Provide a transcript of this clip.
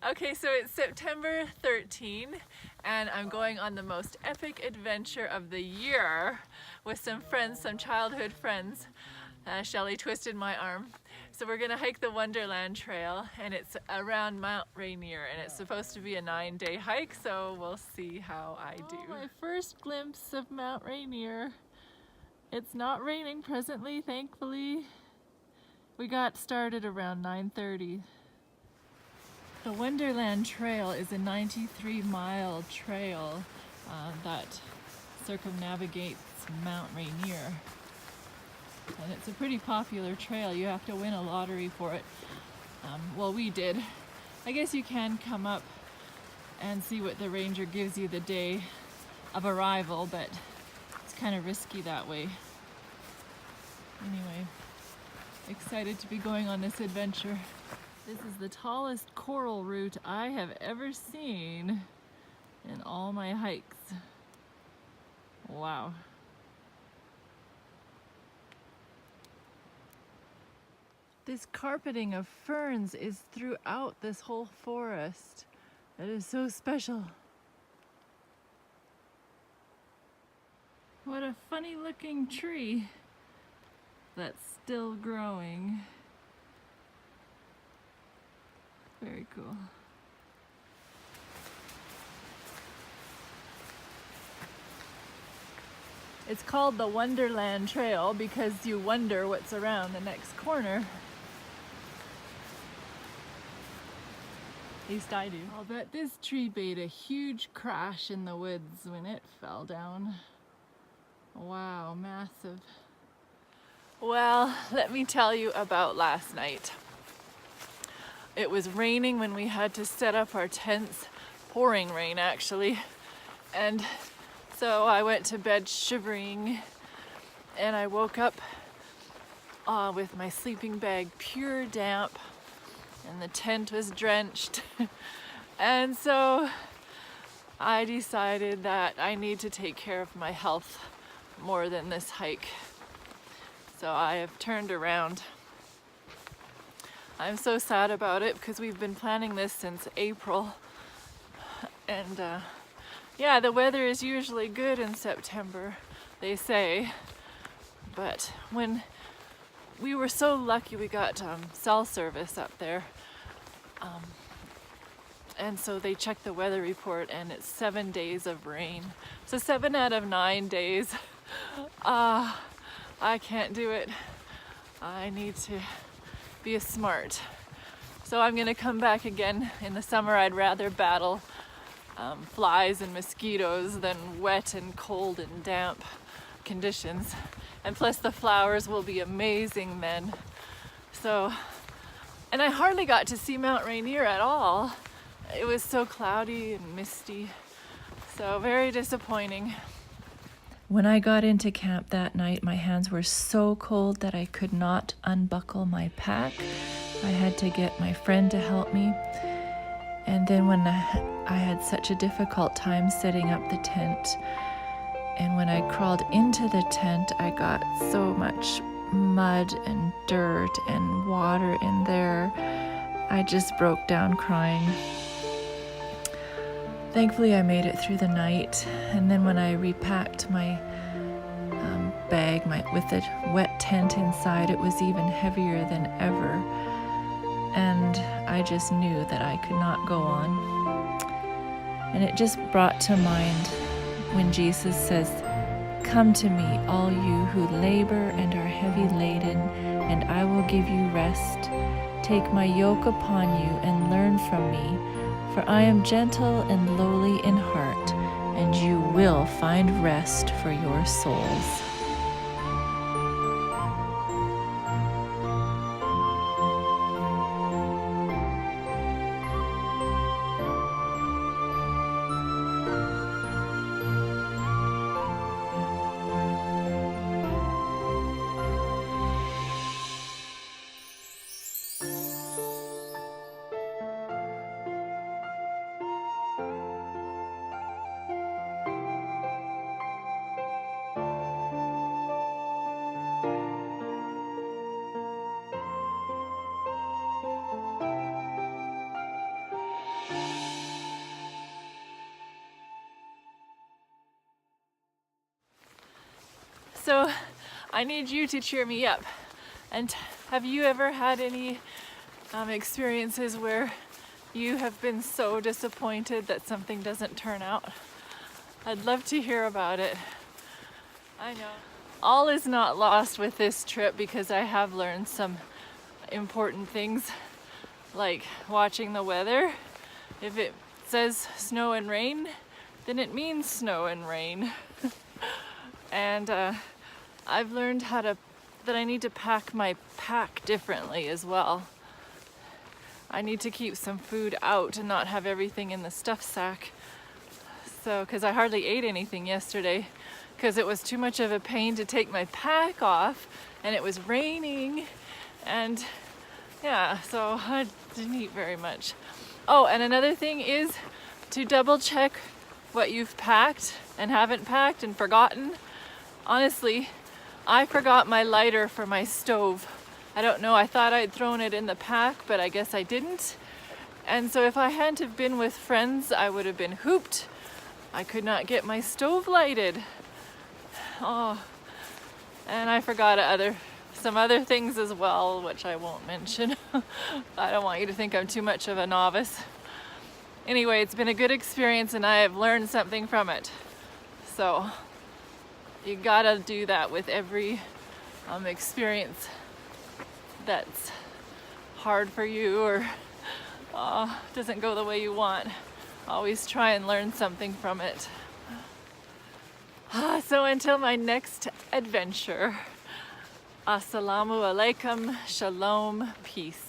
Okay, so it's September 13 and I'm going on the most epic adventure of the year with some friends, some childhood friends. Shelly twisted my arm. So we're gonna hike the Wonderland Trail and it's around Mount Rainier and it's supposed to be a 9-day hike, so we'll see how I do. Oh, my first glimpse of Mount Rainier. It's not raining presently, thankfully. We got started around 9:30. The Wonderland Trail is a 93-mile trail that circumnavigates Mount Rainier. And it's a pretty popular trail. You have to win a lottery for it. Well, we did. I guess you can come up and see what the ranger gives you the day of arrival, but it's kind of risky that way. Anyway, excited to be going on this adventure. This is the tallest coral route I have ever seen in all my hikes. Wow. This carpeting of ferns is throughout this whole forest. It is so special. What a funny looking tree that's still growing. Very cool. It's called the Wonderland Trail because you wonder what's around the next corner. At least I do. I'll bet this tree made a huge crash in the woods when it fell down. Wow, massive. Well, let me tell you about last night. It was raining when we had to set up our tents, pouring rain actually. And so I went to bed shivering and I woke up with my sleeping bag pure damp and the tent was drenched. And so I decided that I need to take care of my health more than this hike. So I have turned around. I'm so sad about it because we've been planning this since April. And yeah, the weather is usually good in September, they say. But when we were so lucky we got cell service up there. And so they checked the weather report and it's 7 days of rain. So 7 out of 9 days. I can't do it. I need to be smart. So I'm gonna come back again in the summer. I'd rather battle flies and mosquitoes than wet and cold and damp conditions. And plus the flowers will be amazing then. So, and I hardly got to see Mount Rainier at all. It was so cloudy and misty. So very disappointing. When I got into camp that night, my hands were so cold that I could not unbuckle my pack. I had to get my friend to help me. And then when I had such a difficult time setting up the tent, and when I crawled into the tent, I got so much mud and dirt and water in there. I just broke down crying. Thankfully, I made it through the night, and then when I repacked my bag with the wet tent inside, it was even heavier than ever, and I just knew that I could not go on. And it just brought to mind when Jesus says, "Come to me, all you who labor and are heavy laden, and I will give you rest. Take my yoke upon you and learn from me. For I am gentle and lowly in heart, and you will find rest for your souls." So I need you to cheer me up. And have you ever had any experiences where you have been so disappointed that something doesn't turn out? I'd love to hear about it. I know. All is not lost with this trip because I have learned some important things, like watching the weather. If it says snow and rain, then it means snow and rain. And I've learned that I need to pack my pack differently as well. I need to keep some food out and not have everything in the stuff sack. So, because I hardly ate anything yesterday because it was too much of a pain to take my pack off and it was raining, and yeah, so I didn't eat very much. Oh, and another thing is to double check what you've packed and haven't packed and forgotten. Honestly, I forgot my lighter for my stove. I don't know, I thought I'd thrown it in the pack, but I guess I didn't. And so if I hadn't have been with friends, I would have been hooped. I could not get my stove lighted. Oh, and I forgot some other things as well, which I won't mention. I don't want you to think I'm too much of a novice. Anyway, it's been a good experience and I have learned something from it. So you gotta do that with every experience that's hard for you or doesn't go the way you want. Always try and learn something from it. So until my next adventure, assalamu alaikum, shalom, peace.